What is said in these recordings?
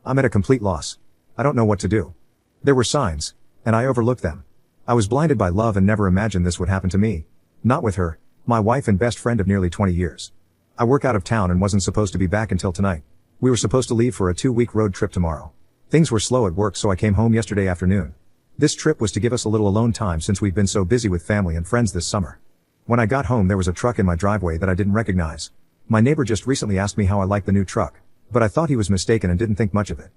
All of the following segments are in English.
I'm at a complete loss. I don't know what to do. There were signs, and I overlooked them. I was blinded by love and never imagined this would happen to me. Not with her, my wife and best friend of nearly 20 years. I work out of town and wasn't supposed to be back until tonight. We were supposed to leave for a 2-week road trip tomorrow. Things were slow at work, so I came home yesterday afternoon. This trip was to give us a little alone time since we've been so busy with family and friends this summer. When I got home, there was a truck in my driveway that I didn't recognize. My neighbor just recently asked me how I liked the new truck, but I thought he was mistaken and didn't think much of it.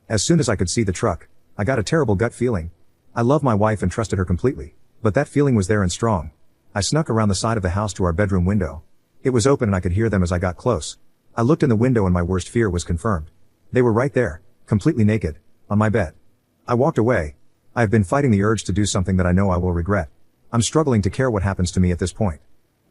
As soon as I could see the truck, I got a terrible gut feeling. I love my wife and trusted her completely, but that feeling was there and strong. I snuck around the side of the house to our bedroom window. It was open and I could hear them as I got close. I looked in the window and my worst fear was confirmed. They were right there, completely naked, on my bed. I walked away. I have been fighting the urge to do something that I know I will regret. I'm struggling to care what happens to me at this point.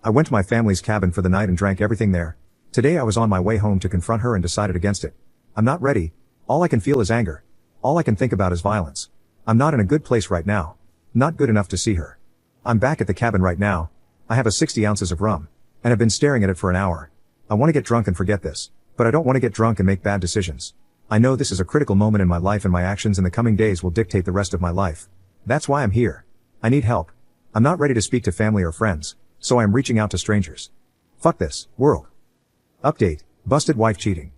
I went to my family's cabin for the night and drank everything there. Today I was on my way home to confront her and decided against it. I'm not ready. All I can feel is anger. All I can think about is violence. I'm not in a good place right now. Not good enough to see her. I'm back at the cabin right now. I have 60 ounces of rum, and have been staring at it for an hour. I want to get drunk and forget this, but I don't want to get drunk and make bad decisions. I know this is a critical moment in my life and my actions in the coming days will dictate the rest of my life. That's why I'm here. I need help. I'm not ready to speak to family or friends, so I am reaching out to strangers. Fuck this, world. Update, busted wife cheating.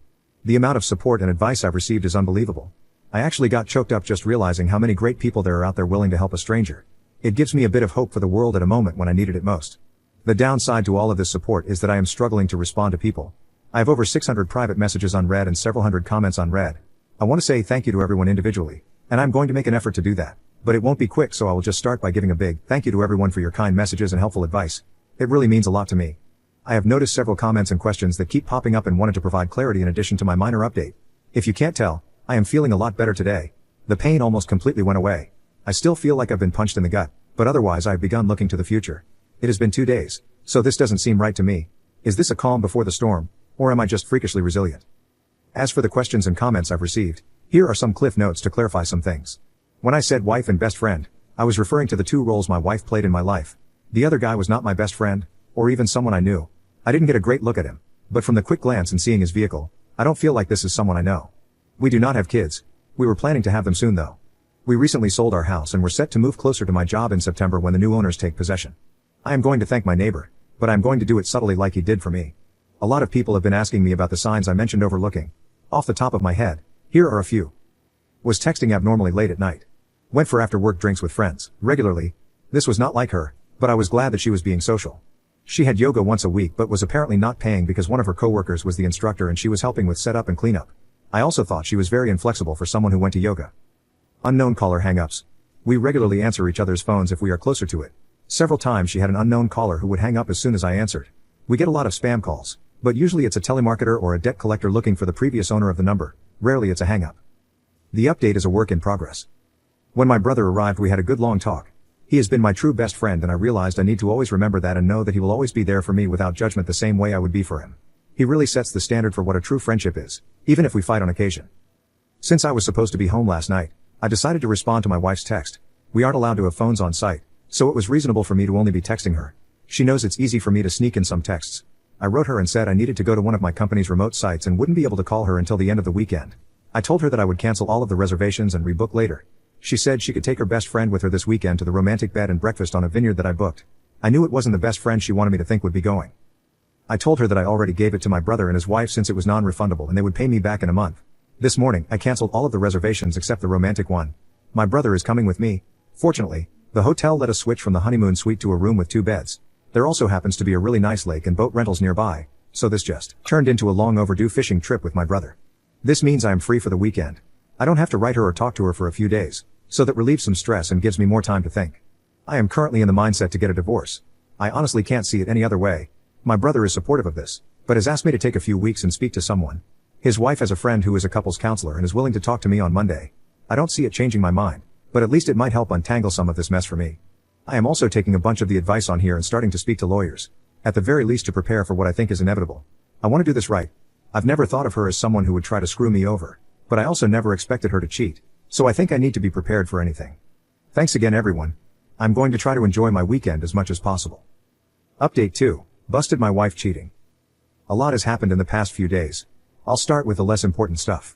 The amount of support and advice I've received is unbelievable. I actually got choked up just realizing how many great people there are out there willing to help a stranger. It gives me a bit of hope for the world at a moment when I needed it most. The downside to all of this support is that I am struggling to respond to people. I have over 600 private messages unread and several hundred comments unread. I want to say thank you to everyone individually, and I'm going to make an effort to do that, but it won't be quick, so I will just start by giving a big thank you to everyone for your kind messages and helpful advice. It really means a lot to me. I have noticed several comments and questions that keep popping up and wanted to provide clarity in addition to my minor update. If you can't tell, I am feeling a lot better today. The pain almost completely went away. I still feel like I've been punched in the gut, but otherwise I've begun looking to the future. It has been 2 days, so this doesn't seem right to me. Is this a calm before the storm, or am I just freakishly resilient? As for the questions and comments I've received, here are some cliff notes to clarify some things. When I said wife and best friend, I was referring to the 2 roles my wife played in my life. The other guy was not my best friend, or even someone I knew. I didn't get a great look at him, but from the quick glance and seeing his vehicle, I don't feel like this is someone I know. We do not have kids. We were planning to have them soon though. We recently sold our house and were set to move closer to my job in September when the new owners take possession. I am going to thank my neighbor, but I'm going to do it subtly like he did for me. A lot of people have been asking me about the signs I mentioned overlooking. Off the top of my head, here are a few. Was texting abnormally late at night. Went for after work drinks with friends, regularly. This was not like her, but I was glad that she was being social. She had yoga once a week but was apparently not paying because one of her coworkers was the instructor and she was helping with setup and cleanup. I also thought she was very inflexible for someone who went to yoga. Unknown caller hang-ups. We regularly answer each other's phones if we are closer to it. Several times she had an unknown caller who would hang up as soon as I answered. We get a lot of spam calls, but usually it's a telemarketer or a debt collector looking for the previous owner of the number. Rarely it's a hang-up. The update is a work in progress. When my brother arrived, we had a good long talk. He has been my true best friend and I realized I need to always remember that and know that he will always be there for me without judgment the same way I would be for him. He really sets the standard for what a true friendship is, even if we fight on occasion. Since I was supposed to be home last night, I decided to respond to my wife's text. We aren't allowed to have phones on site, so it was reasonable for me to only be texting her. She knows it's easy for me to sneak in some texts. I wrote her and said I needed to go to one of my company's remote sites and wouldn't be able to call her until the end of the weekend. I told her that I would cancel all of the reservations and rebook later. She said she could take her best friend with her this weekend to the romantic bed and breakfast on a vineyard that I booked. I knew it wasn't the best friend she wanted me to think would be going. I told her that I already gave it to my brother and his wife since it was non-refundable and they would pay me back in a month. This morning, I canceled all of the reservations except the romantic one. My brother is coming with me. Fortunately, the hotel let us switch from the honeymoon suite to a room with 2 beds. There also happens to be a really nice lake and boat rentals nearby, so this just turned into a long overdue fishing trip with my brother. This means I am free for the weekend. I don't have to write her or talk to her for a few days, so that relieves some stress and gives me more time to think. I am currently in the mindset to get a divorce. I honestly can't see it any other way. My brother is supportive of this, but has asked me to take a few weeks and speak to someone. His wife has a friend who is a couples counselor and is willing to talk to me on Monday. I don't see it changing my mind, but at least it might help untangle some of this mess for me. I am also taking a bunch of the advice on here and starting to speak to lawyers, at the very least to prepare for what I think is inevitable. I want to do this right. I've never thought of her as someone who would try to screw me over, but I also never expected her to cheat, so I think I need to be prepared for anything. Thanks again everyone. I'm going to try to enjoy my weekend as much as possible. Update 2. Busted my wife cheating. A lot has happened in the past few days. I'll start with the less important stuff.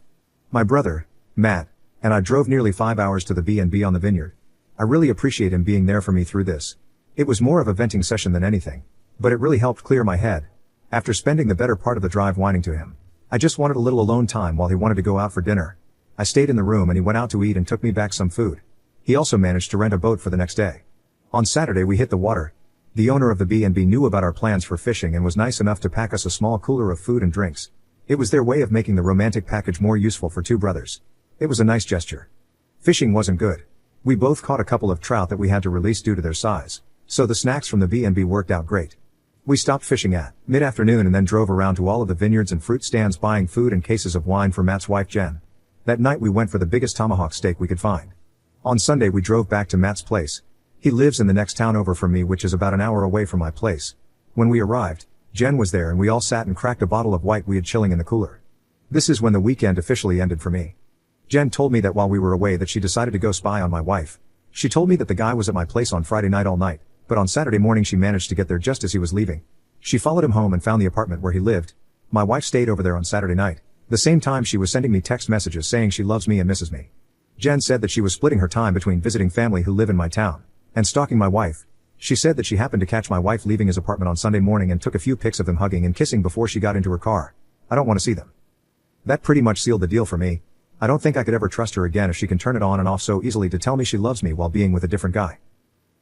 My brother, Matt, and I drove nearly 5 hours to the B&B on the vineyard. I really appreciate him being there for me through this. It was more of a venting session than anything, but it really helped clear my head. After spending the better part of the drive whining to him, I just wanted a little alone time while he wanted to go out for dinner. I stayed in the room and he went out to eat and took me back some food. He also managed to rent a boat for the next day. On Saturday we hit the water. The owner of the B&B knew about our plans for fishing and was nice enough to pack us a small cooler of food and drinks. It was their way of making the romantic package more useful for two brothers. It was a nice gesture. Fishing wasn't good. We both caught a couple of trout that we had to release due to their size, so the snacks from the B&B worked out great. We stopped fishing at mid-afternoon and then drove around to all of the vineyards and fruit stands buying food and cases of wine for Matt's wife Jen. That night we went for the biggest tomahawk steak we could find. On Sunday we drove back to Matt's place. He lives in the next town over from me, which is about an hour away from my place. When we arrived, Jen was there and we all sat and cracked a bottle of white we had chilling in the cooler. This is when the weekend officially ended for me. Jen told me that while we were away that she decided to go spy on my wife. She told me that the guy was at my place on Friday night all night, but on Saturday morning she managed to get there just as he was leaving. She followed him home and found the apartment where he lived. My wife stayed over there on Saturday night. The same time she was sending me text messages saying she loves me and misses me. Jen said that she was splitting her time between visiting family who live in my town and stalking my wife. She said that she happened to catch my wife leaving his apartment on Sunday morning and took a few pics of them hugging and kissing before she got into her car. I don't want to see them. That pretty much sealed the deal for me. I don't think I could ever trust her again if she can turn it on and off so easily to tell me she loves me while being with a different guy.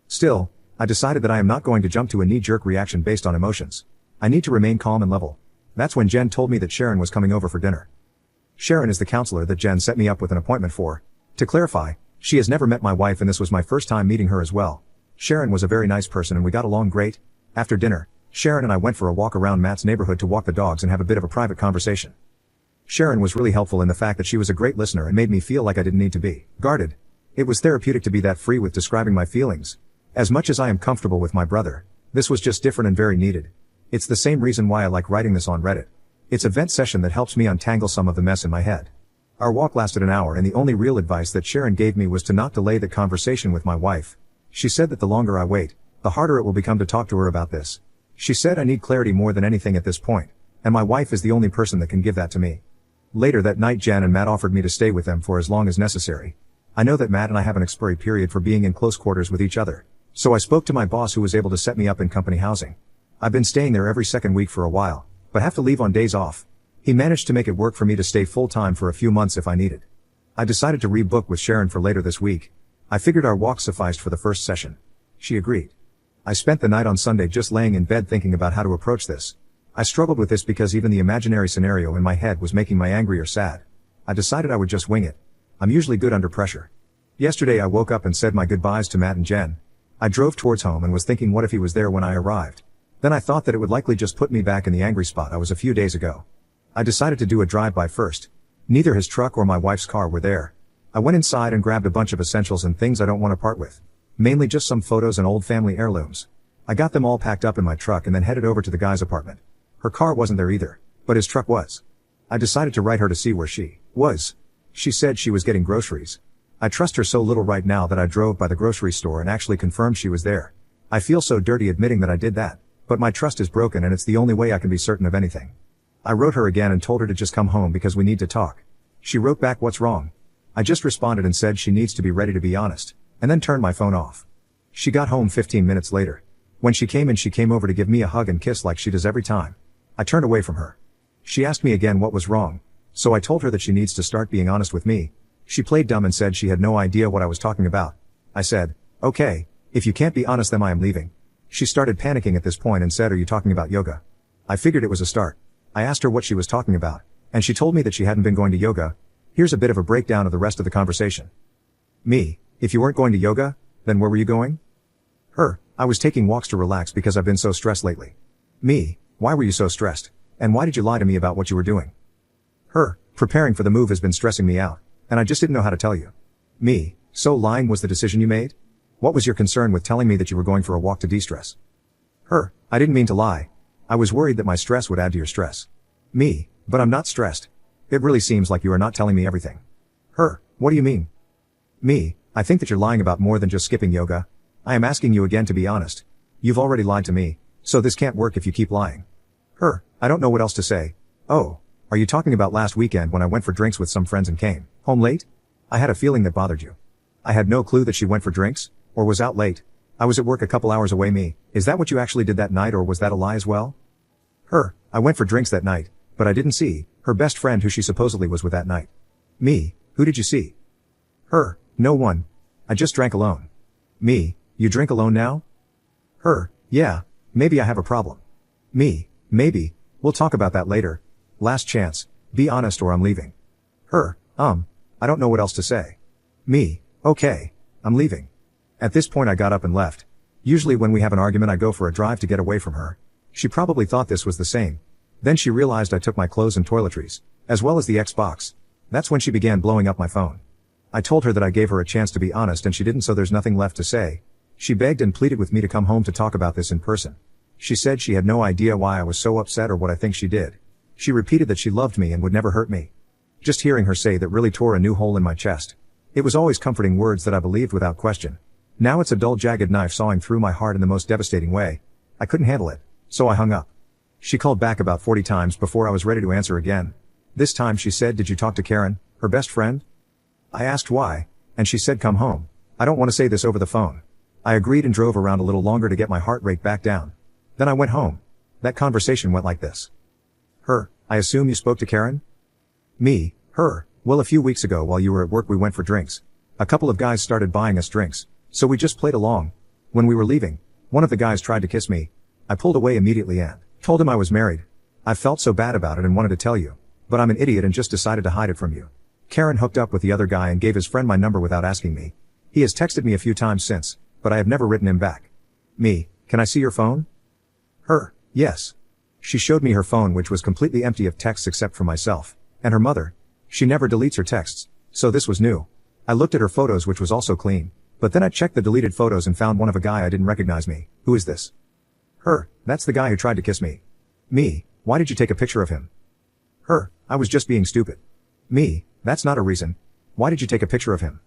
Still, I decided that I am not going to jump to a knee-jerk reaction based on emotions. I need to remain calm and level. That's when Jen told me that Sharon was coming over for dinner. Sharon is the counselor that Jen set me up with an appointment for. To clarify, she has never met my wife and this was my first time meeting her as well. Sharon was a very nice person and we got along great. After dinner, Sharon and I went for a walk around Matt's neighborhood to walk the dogs and have a bit of a private conversation. Sharon was really helpful in the fact that she was a great listener and made me feel like I didn't need to be guarded. It was therapeutic to be that free with describing my feelings. As much as I am comfortable with my brother, this was just different and very needed. It's the same reason why I like writing this on Reddit. It's a vent session that helps me untangle some of the mess in my head. Our walk lasted an hour and the only real advice that Sharon gave me was to not delay the conversation with my wife. She said that the longer I wait, the harder it will become to talk to her about this. She said I need clarity more than anything at this point, and my wife is the only person that can give that to me. Later that night Jen and Matt offered me to stay with them for as long as necessary. I know that Matt and I have an expiry period for being in close quarters with each other, so I spoke to my boss who was able to set me up in company housing. I've been staying there every second week for a while, but have to leave on days off. He managed to make it work for me to stay full-time for a few months if I needed. I decided to rebook with Sharon for later this week. I figured our walk sufficed for the first session. She agreed. I spent the night on Sunday just laying in bed thinking about how to approach this. I struggled with this because even the imaginary scenario in my head was making me angry or sad. I decided I would just wing it. I'm usually good under pressure. Yesterday I woke up and said my goodbyes to Matt and Jen. I drove towards home and was thinking what if he was there when I arrived. Then I thought that it would likely just put me back in the angry spot I was a few days ago. I decided to do a drive-by first. Neither his truck or my wife's car were there. I went inside and grabbed a bunch of essentials and things I don't want to part with. Mainly just some photos and old family heirlooms. I got them all packed up in my truck and then headed over to the guy's apartment. Her car wasn't there either, but his truck was. I decided to write her to see where she was. She said she was getting groceries. I trust her so little right now that I drove by the grocery store and actually confirmed she was there. I feel so dirty admitting that I did that, but my trust is broken and it's the only way I can be certain of anything. I wrote her again and told her to just come home because we need to talk. She wrote back, "What's wrong?" I just responded and said she needs to be ready to be honest, and then turned my phone off. She got home 15 minutes later. When she came in, she came over to give me a hug and kiss like she does every time. I turned away from her. She asked me again what was wrong, so I told her that she needs to start being honest with me. She played dumb and said she had no idea what I was talking about. I said, "Okay, if you can't be honest then I am leaving." She started panicking at this point and said, "Are you talking about yoga?" I figured it was a start. I asked her what she was talking about, and she told me that she hadn't been going to yoga. Here's a bit of a breakdown of the rest of the conversation. Me, if you weren't going to yoga, then where were you going? Her, I was taking walks to relax because I've been so stressed lately. Me, why were you so stressed? And why did you lie to me about what you were doing? Her, preparing for the move has been stressing me out, and I just didn't know how to tell you. Me, so lying was the decision you made? What was your concern with telling me that you were going for a walk to de-stress? Her, I didn't mean to lie. I was worried that my stress would add to your stress. Me, but I'm not stressed. It really seems like you are not telling me everything. Her, what do you mean? Me, I think that you're lying about more than just skipping yoga. I am asking you again to be honest. You've already lied to me, so this can't work if you keep lying. Her, I don't know what else to say. Oh, Are you talking about last weekend when I went for drinks with some friends and came home late? I had a feeling that bothered you. I had no clue that she went for drinks, or was out late. I was at work a couple hours away. Me, is that what you actually did that night, or was that a lie as well? Her, I went for drinks that night, but I didn't see her best friend who she supposedly was with that night. Me, who did you see? Her, no one. I just drank alone. Me, you drink alone now? Her, yeah, maybe I have a problem. Me, maybe, we'll talk about that later. Last chance, be honest or I'm leaving. Her, I don't know what else to say. Me, okay, I'm leaving. At this point I got up and left. Usually when we have an argument I go for a drive to get away from her. She probably thought this was the same. Then she realized I took my clothes and toiletries, as well as the Xbox. That's when she began blowing up my phone. I told her that I gave her a chance to be honest and she didn't, so there's nothing left to say. She begged and pleaded with me to come home to talk about this in person. She said she had no idea why I was so upset or what I think she did. She repeated that she loved me and would never hurt me. Just hearing her say that really tore a new hole in my chest. It was always comforting words that I believed without question. Now it's a dull, jagged knife sawing through my heart in the most devastating way. I couldn't handle it, so I hung up. She called back about 40 times before I was ready to answer again. This time she said, "Did you talk to Karen, her best friend?" I asked why, and she said, "Come home. I don't want to say this over the phone." I agreed and drove around a little longer to get my heart rate back down. Then I went home. That conversation went like this. Her, I assume you spoke to Karen? Me, her, well, a few weeks ago while you were at work we went for drinks. A couple of guys started buying us drinks, so we just played along. When we were leaving, one of the guys tried to kiss me. I pulled away immediately and told him I was married. I felt so bad about it and wanted to tell you, but I'm an idiot and just decided to hide it from you. Karen hooked up with the other guy and gave his friend my number without asking me. He has texted me a few times since, but I have never written him back. Me, can I see your phone? Her, yes. She showed me her phone, which was completely empty of texts except for myself and her mother. She never deletes her texts, so this was new. I looked at her photos, which was also clean, but then I checked the deleted photos and found one of a guy I didn't recognize. Me, who is this? Her, that's the guy who tried to kiss me. Me, why did you take a picture of him? Her, I was just being stupid. Me, that's not a reason. Why did you take a picture of him?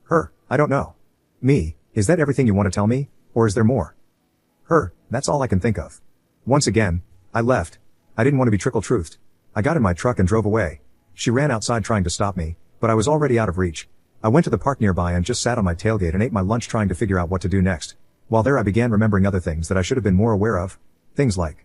Her, I don't know. Me, is that everything you want to tell me, or is there more? Her, that's all I can think of. Once again, I left. I didn't want to be trickle-truthed. I got in my truck and drove away. She ran outside trying to stop me, but I was already out of reach. I went to the park nearby and just sat on my tailgate and ate my lunch trying to figure out what to do next. While there I began remembering other things that I should have been more aware of. Things like,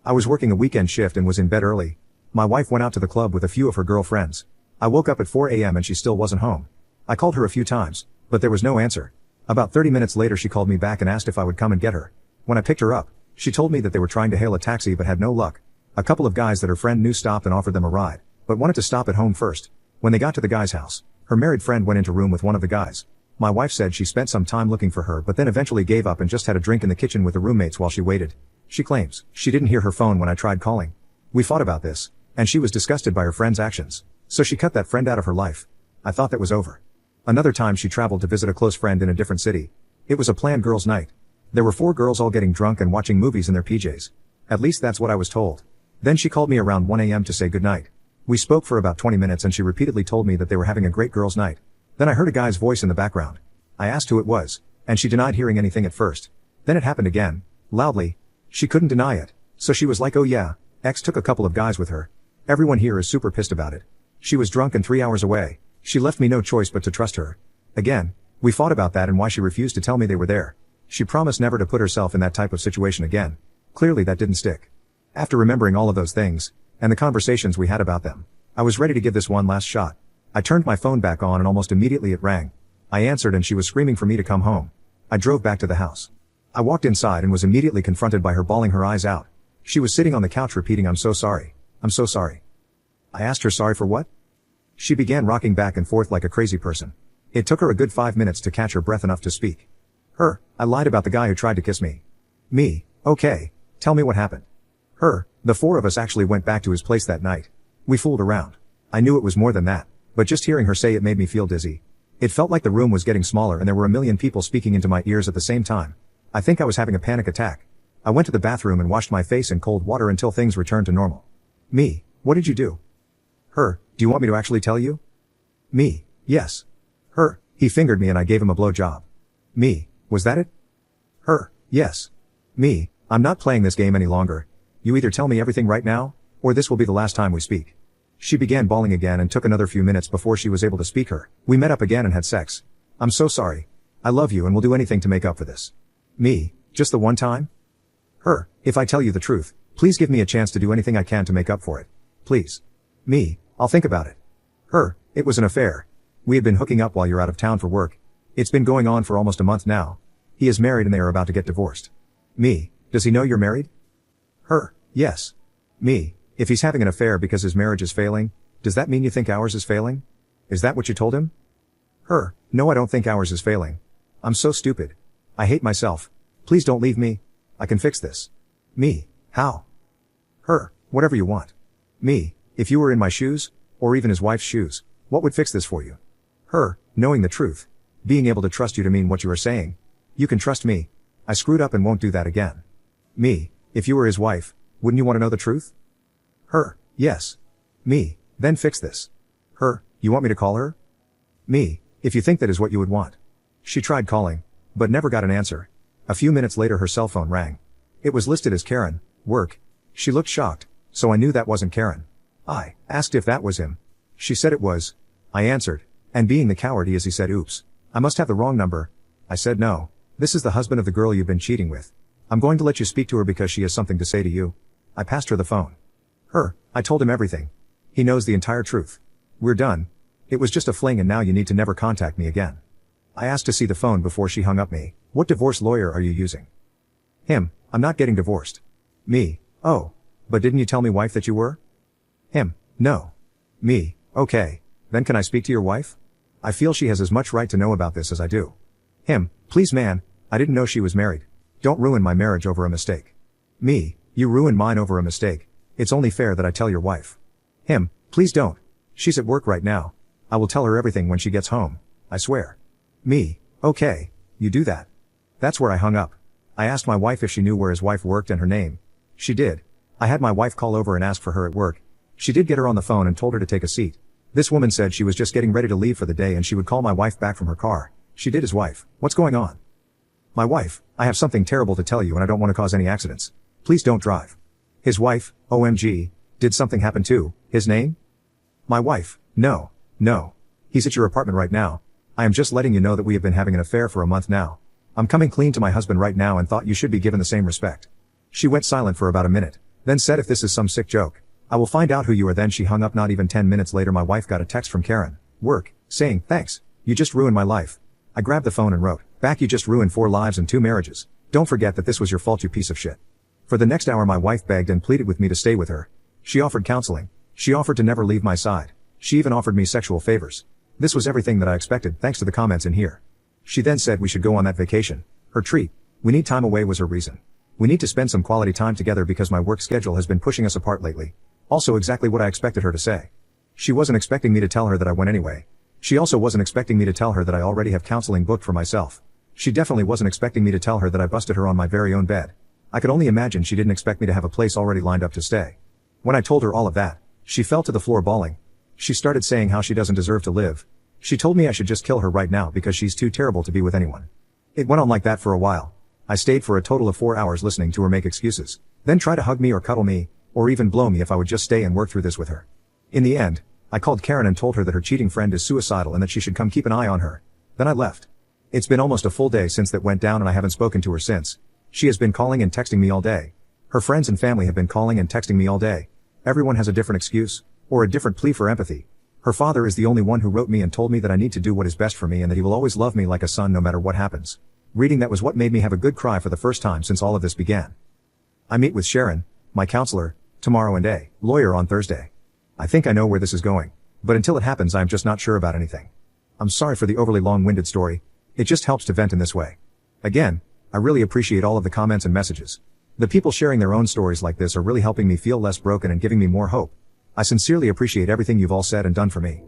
I was working a weekend shift and was in bed early. My wife went out to the club with a few of her girlfriends. I woke up at 4 a.m. and she still wasn't home. I called her a few times, but there was no answer. About 30 minutes later she called me back and asked if I would come and get her. When I picked her up, she told me that they were trying to hail a taxi but had no luck. A couple of guys that her friend knew stopped and offered them a ride, but wanted to stop at home first. When they got to the guy's house, her married friend went into room with one of the guys. My wife said she spent some time looking for her but then eventually gave up and just had a drink in the kitchen with the roommates while she waited. She claims she didn't hear her phone when I tried calling. We fought about this, and she was disgusted by her friend's actions, so she cut that friend out of her life. I thought that was over. Another time she traveled to visit a close friend in a different city. It was a planned girls' night. There were 4 girls all getting drunk and watching movies in their PJs. At least that's what I was told. Then she called me around 1 a.m. to say goodnight. We spoke for about 20 minutes and she repeatedly told me that they were having a great girls' night. Then I heard a guy's voice in the background. I asked who it was, and she denied hearing anything at first. Then it happened again, loudly. She couldn't deny it, so she was like, "Oh yeah, X took a couple of guys with her. Everyone here is super pissed about it. She was drunk and 3 hours away. She left me no choice but to trust her." Again, we fought about that and why she refused to tell me they were there. She promised never to put herself in that type of situation again. Clearly that didn't stick. After remembering all of those things, and the conversations we had about them, I was ready to give this one last shot. I turned my phone back on and almost immediately it rang. I answered and she was screaming for me to come home. I drove back to the house. I walked inside and was immediately confronted by her bawling her eyes out. She was sitting on the couch repeating, "I'm so sorry. I'm so sorry." I asked her sorry for what? She began rocking back and forth like a crazy person. It took her a good 5 minutes to catch her breath enough to speak. Her, I lied about the guy who tried to kiss me. Me, okay, tell me what happened. Her, the 4 of us actually went back to his place that night. We fooled around. I knew it was more than that, but just hearing her say it made me feel dizzy. It felt like the room was getting smaller and there were a million people speaking into my ears at the same time. I think I was having a panic attack. I went to the bathroom and washed my face in cold water until things returned to normal. Me, what did you do? Her, do you want me to actually tell you? Me, yes. Her, he fingered me and I gave him a blowjob. Me, was that it? Her, yes. Me, I'm not playing this game any longer. You either tell me everything right now, or this will be the last time we speak. She began bawling again and took another few minutes before she was able to speak her. We met up again and had sex. I'm so sorry. I love you and will do anything to make up for this. Me, just the one time? Her, if I tell you the truth, please give me a chance to do anything I can to make up for it. Please. Me, I'll think about it. Her, it was an affair. We had been hooking up while you're out of town for work. It's been going on for almost a month now. He is married and they are about to get divorced. Me, does he know you're married? Her, yes. Me, if he's having an affair because his marriage is failing, does that mean you think ours is failing? Is that what you told him? Her, no, I don't think ours is failing. I'm so stupid. I hate myself. Please don't leave me. I can fix this. Me, how? Her, whatever you want. Me, if you were in my shoes, or even his wife's shoes, what would fix this for you? Her, knowing the truth. Being able to trust you to mean what you are saying. You can trust me. I screwed up and won't do that again. Me, if you were his wife, wouldn't you want to know the truth? Her, yes. Me, then fix this. Her, you want me to call her? Me, if you think that is what you would want. She tried calling, but never got an answer. A few minutes later her cell phone rang. It was listed as Karen, work. She looked shocked, so I knew that wasn't Karen. I asked if that was him. She said it was. I answered, and being the coward he is, he said, oops, I must have the wrong number. I said no. This is the husband of the girl you've been cheating with. I'm going to let you speak to her because she has something to say to you. I passed her the phone. Her, I told him everything. He knows the entire truth. We're done. It was just a fling and now you need to never contact me again. I asked to see the phone before she hung up me. What divorce lawyer are you using? Him, I'm not getting divorced. Me, oh, but didn't you tell me, wife, that you were? Him, no. Me, okay, then can I speak to your wife? I feel she has as much right to know about this as I do. Him, please man, I didn't know she was married. Don't ruin my marriage over a mistake. Me, you ruined mine over a mistake. It's only fair that I tell your wife. Him, please don't. She's at work right now. I will tell her everything when she gets home. I swear. Me, okay, you do that. That's where I hung up. I asked my wife if she knew where his wife worked and her name. She did. I had my wife call over and ask for her at work. She did get her on the phone and told her to take a seat. This woman said she was just getting ready to leave for the day and she would call my wife back from her car. She did his wife. What's going on? My wife, I have something terrible to tell you and I don't want to cause any accidents. Please don't drive. His wife, OMG, did something happen to his name? My wife, no. He's at your apartment right now. I am just letting you know that we have been having an affair for a month now. I'm coming clean to my husband right now and thought you should be given the same respect. She went silent for about a minute, then said, if this is some sick joke, I will find out who you are. Then she hung up. Not even 10 minutes later my wife got a text from Karen, work, saying, thanks, you just ruined my life. I grabbed the phone and wrote back, you just ruined 4 lives and 2 marriages. Don't forget that this was your fault, you piece of shit. For the next hour my wife begged and pleaded with me to stay with her. She offered counseling. She offered to never leave my side. She even offered me sexual favors. This was everything that I expected thanks to the comments in here. She then said we should go on that vacation. Her treat. We need time away was her reason. We need to spend some quality time together because my work schedule has been pushing us apart lately. Also exactly what I expected her to say. She wasn't expecting me to tell her that I went anyway. She also wasn't expecting me to tell her that I already have counseling booked for myself. She definitely wasn't expecting me to tell her that I busted her on my very own bed. I could only imagine she didn't expect me to have a place already lined up to stay. When I told her all of that, she fell to the floor bawling. She started saying how she doesn't deserve to live. She told me I should just kill her right now because she's too terrible to be with anyone. It went on like that for a while. I stayed for a total of 4 hours listening to her make excuses, then try to hug me or cuddle me, or even blow me if I would just stay and work through this with her. In the end, I called Karen and told her that her cheating friend is suicidal and that she should come keep an eye on her. Then I left. It's been almost a full day since that went down and I haven't spoken to her since. She has been calling and texting me all day. Her friends and family have been calling and texting me all day. Everyone has a different excuse, or a different plea for empathy. Her father is the only one who wrote me and told me that I need to do what is best for me and that he will always love me like a son no matter what happens. Reading that was what made me have a good cry for the first time since all of this began. I meet with Sharon, my counselor, tomorrow and a lawyer on Thursday. I think I know where this is going, but until it happens I'm just not sure about anything. I'm sorry for the overly long-winded story. It just helps to vent in this way. Again, I really appreciate all of the comments and messages. The people sharing their own stories like this are really helping me feel less broken and giving me more hope. I sincerely appreciate everything you've all said and done for me.